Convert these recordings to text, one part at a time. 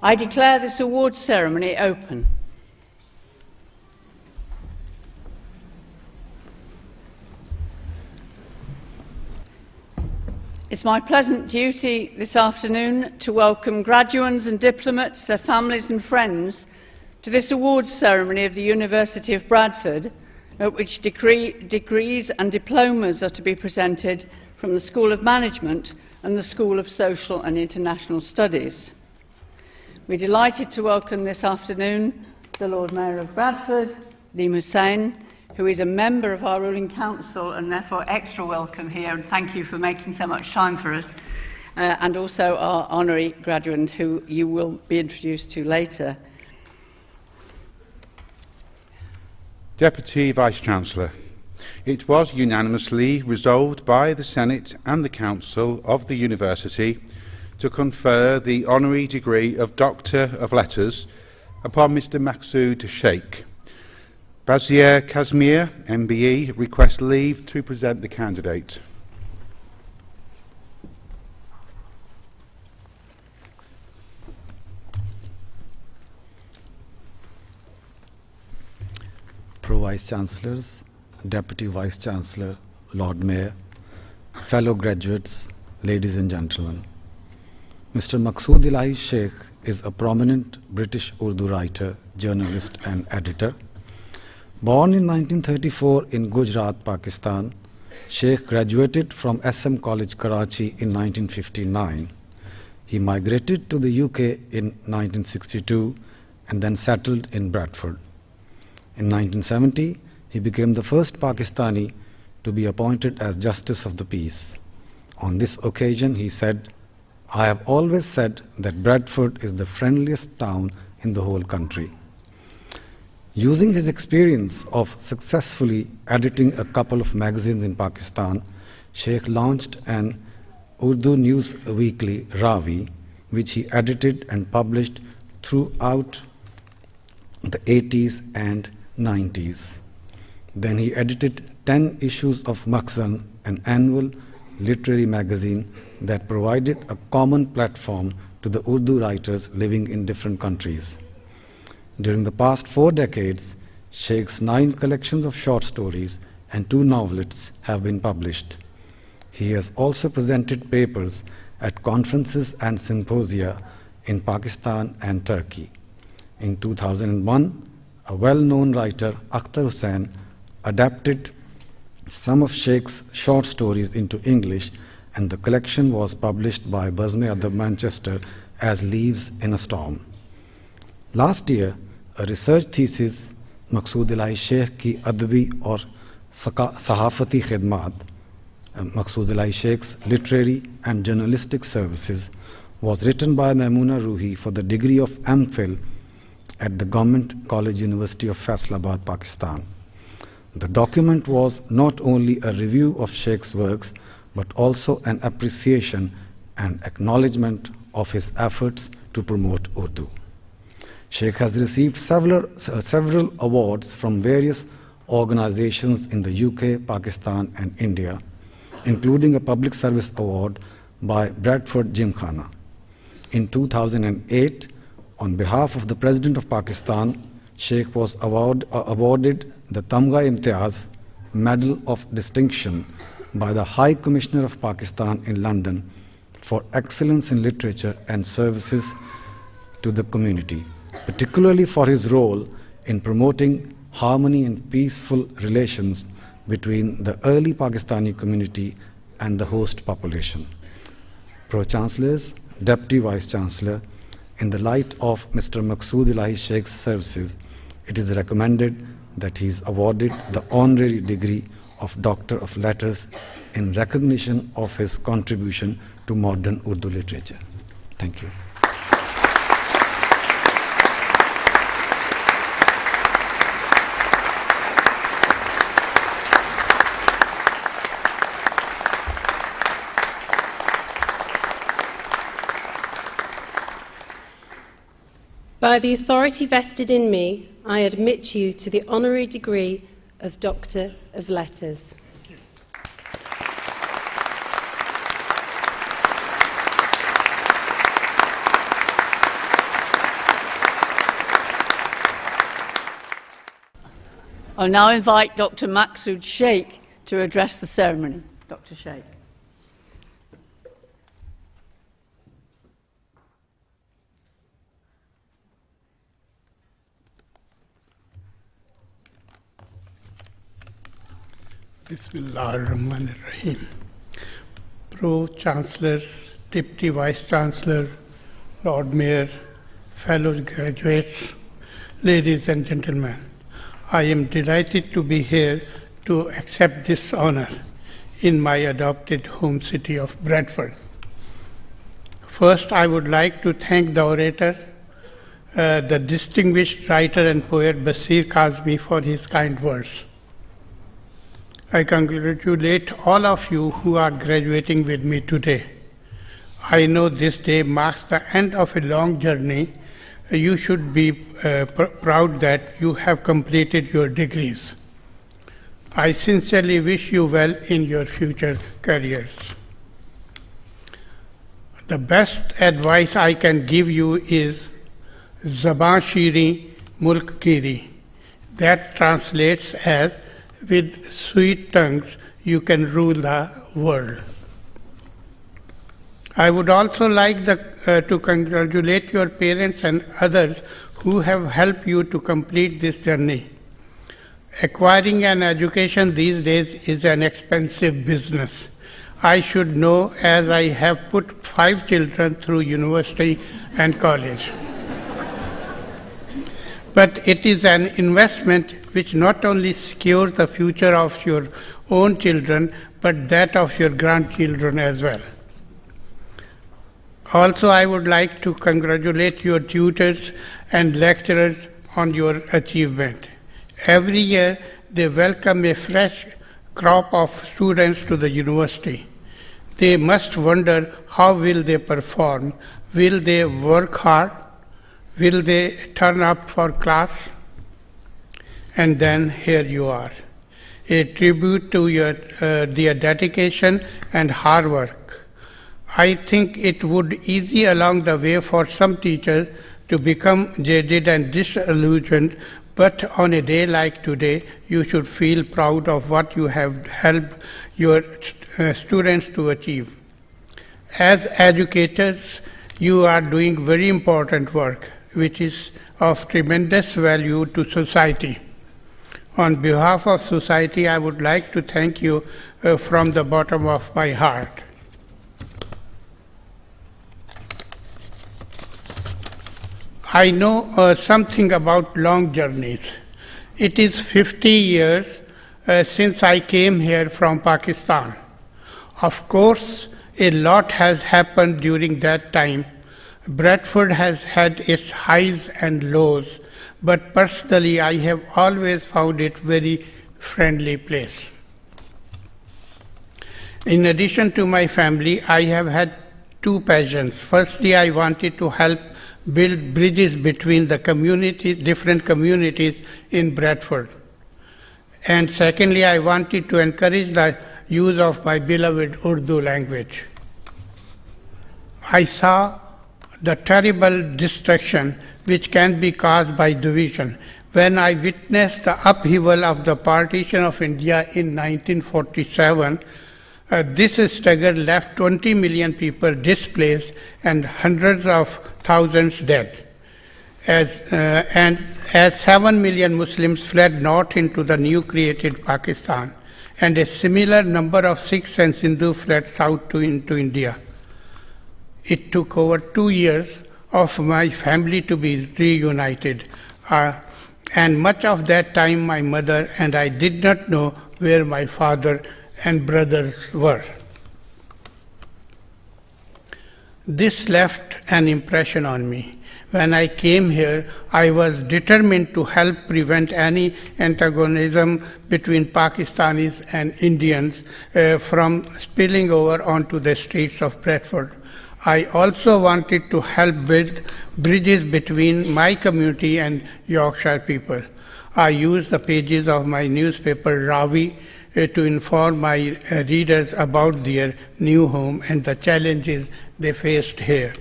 I declare this awards ceremony open. It's my pleasant duty this afternoon to welcome graduates and diplomats, their families and friends to this awards ceremony of the University of Bradford, at which degrees and diplomas are to be presented from the School of Management and the School of Social and International Studies. We're delighted to welcome this afternoon the Lord Mayor of Bradford, Liam Hussain, who is a member of our ruling council and therefore extra welcome here, and thank you for making so much time for us, and also our honorary graduate who you will be introduced to later. Deputy Vice-Chancellor, it was unanimously resolved by the Senate and the Council of the University to confer the honorary degree of Doctor of Letters upon Mr Maqsood Sheikh. Bazir Kazmir, MBE, requests leave to present the candidate. Pro Vice-Chancellors, Deputy Vice-Chancellor, Lord Mayor, fellow graduates, ladies and gentlemen. Mr Maqsood Ilahi Sheikh is a prominent British Urdu writer, journalist and editor. Born in 1934 in Gujarat, Pakistan, Sheikh graduated from SM College, Karachi in 1959. He migrated to the UK in 1962 and then settled in Bradford. In 1970, he became the first Pakistani to be appointed as Justice of the Peace. On this occasion, he said, "I have always said that Bradford is the friendliest town in the whole country." Using his experience of successfully editing a couple of magazines in Pakistan, Sheikh launched an Urdu news weekly, Ravi, which he edited and published throughout the 80s and 90s. Then he edited 10 issues of Maqsood, an annual literary magazine that provided a common platform to the Urdu writers living in different countries. During the past 4 decades, Sheikh's 9 collections of short stories and 2 novelettes have been published. He has also presented papers at conferences and symposia in Pakistan and Turkey. In 2001, a well-known writer, Akhtar Hussain, adapted some of Sheikh's short stories into English, and the collection was published by Bazm-e-Adab Manchester as Leaves in a Storm. Last year, a research thesis, Maqsood Ilahi Sheikh ki Adabi aur Sahafati Khidmat, Maqsood Ilahi Sheikh's literary and journalistic services, was written by Maimoona Ruhi for the degree of MPhil at the Government College University of Faisalabad, Pakistan. The document was not only a review of Sheikh's works, but also an appreciation and acknowledgement of his efforts to promote Urdu. Sheikh has received several awards from various organizations in the UK, Pakistan, and India, including a Public Service Award by Bradford Gymkhana. In 2008, on behalf of the President of Pakistan, Sheikh was awarded the Tamga-e-Imtiaz Medal of Distinction by the High Commissioner of Pakistan in London for excellence in literature and services to the community, particularly for his role in promoting harmony and peaceful relations between the early Pakistani community and the host population. Pro-Chancellors, Deputy Vice-Chancellor, in the light of Mr. Maqsood Ilahi Sheikh's services, it is recommended that he is awarded the honorary degree of Doctor of Letters in recognition of his contribution to modern Urdu literature. Thank you. By the authority vested in me, I admit you to the honorary degree of Doctor of Letters. I'll now invite Dr Maqsood Sheikh to address the ceremony. Dr Sheikh. Bismillahirrahmanirrahim. Pro-Chancellors, Deputy Vice-Chancellor, Lord Mayor, fellow graduates, ladies and gentlemen, I am delighted to be here to accept this honor in my adopted home city of Bradford. First, I would like to thank the orator, the distinguished writer and poet Basir Kazmi for his kind words. I congratulate all of you who are graduating with me today. I know this day marks the end of a long journey. You should be proud that you have completed your degrees. I sincerely wish you well in your future careers. The best advice I can give you is Zaban Shiri Mulk Kiri. That translates as, with sweet tongues, you can rule the world. I would also like to congratulate your parents and others who have helped you to complete this journey. Acquiring an education these days is an expensive business. I should know, as I have put 5 children through university and college. But it is an investment which not only secures the future of your own children, but that of your grandchildren as well. Also, I would like to congratulate your tutors and lecturers on your achievement. Every year, they welcome a fresh crop of students to the university. They must wonder, how will they perform? Will they work hard? Will they turn up for class? And then here you are, a tribute to their dedication and hard work. I think it would ease along the way for some teachers to become jaded and disillusioned, but on a day like today, you should feel proud of what you have helped your students to achieve. As educators, you are doing very important work, which is of tremendous value to society. On behalf of society, I would like to thank you from the bottom of my heart. I know something about long journeys. It is 50 years since I came here from Pakistan. Of course, a lot has happened during that time. Bradford has had its highs and lows, but personally I have always found it a very friendly place. In addition to my family, I have had 2 passions. Firstly, I wanted to help build bridges between the communities, different communities in Bradford. And secondly, I wanted to encourage the use of my beloved Urdu language. I saw the terrible destruction which can be caused by division. When I witnessed the upheaval of the partition of India in 1947, this struggle left 20 million people displaced and hundreds of thousands dead. As 7 million Muslims fled north into the new created Pakistan, and a similar number of Sikhs and Hindus fled south into India. It took over 2 years of my family to be reunited, and much of that time my mother and I did not know where my father and brothers were. This left an impression on me. When I came here, I was determined to help prevent any antagonism between Pakistanis and Indians from spilling over onto the streets of Bradford. I also wanted to help build bridges between my community and Yorkshire people. I used the pages of my newspaper Ravi to inform my readers about their new home and the challenges they faced here.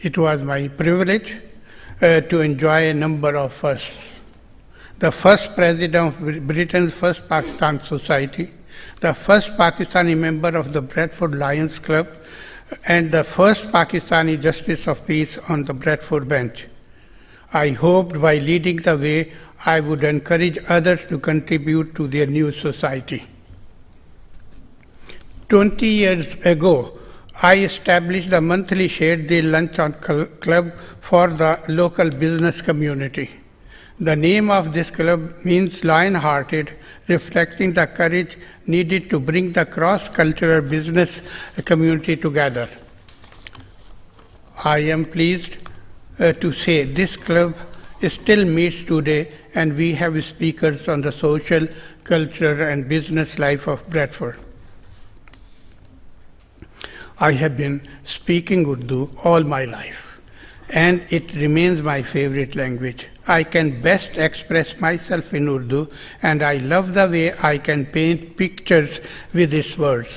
It was my privilege to enjoy a number of firsts. the first president of Britain's first Pakistan Society, the first Pakistani member of the Bradford Lions Club, and the first Pakistani Justice of Peace on the Bradford bench. I hoped by leading the way, I would encourage others to contribute to their new society. 20 years ago, I established the monthly Shade Day Lunch-on Club for the local business community. The name of this club means lion-hearted, reflecting the courage needed to bring the cross-cultural business community together. I am pleased to say this club still meets today, and we have speakers on the social, cultural, and business life of Bradford. I have been speaking Urdu all my life, and it remains my favorite language. I can best express myself in Urdu, and I love the way I can paint pictures with its words.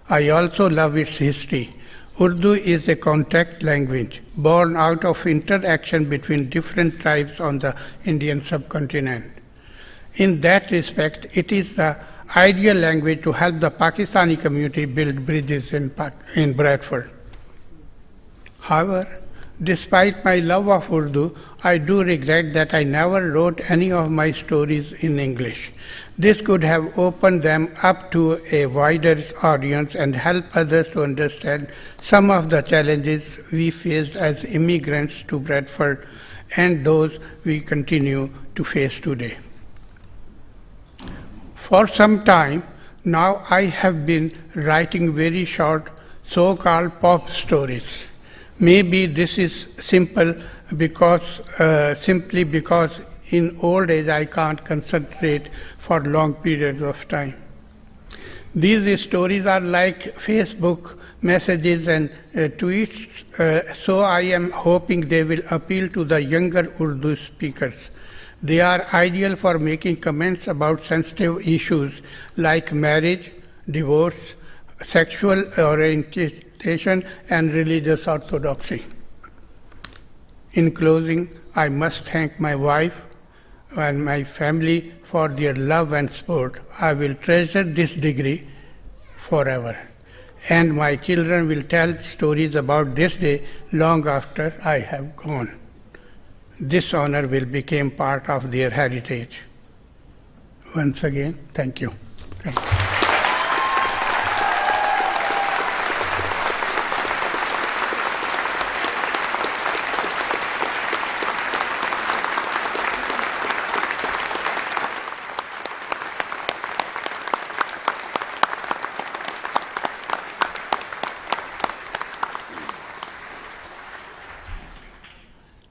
I also love its history. Urdu is a contact language born out of interaction between different tribes on the Indian subcontinent. In that respect, it is the ideal language to help the Pakistani community build bridges in Bradford. However, despite my love of Urdu, I do regret that I never wrote any of my stories in English. This could have opened them up to a wider audience and helped others to understand some of the challenges we faced as immigrants to Bradford and those we continue to face today. For some time now, I have been writing very short, so-called pop stories. Maybe this is simply because in old age I can't concentrate for long periods of time. These stories are like Facebook messages and tweets, so I am hoping they will appeal to the younger Urdu speakers. They are ideal for making comments about sensitive issues like marriage, divorce, sexual orientation, and religious orthodoxy. In closing, I must thank my wife and my family for their love and support. I will treasure this degree forever, and my children will tell stories about this day long after I have gone. This honor will become part of their heritage. Once again, thank you. Thank you.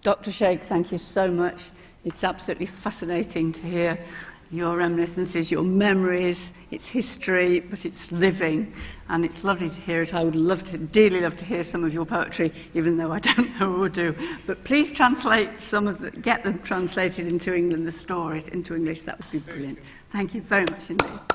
Dr. Sheikh, thank you so much. It's absolutely fascinating to hear your reminiscences, your memories. It's history, but it's living, and it's lovely to hear it. I would dearly love to hear some of your poetry, even though I don't know Urdu. But please translate get them translated into England, the stories into English. That would be brilliant. Thank you very much indeed.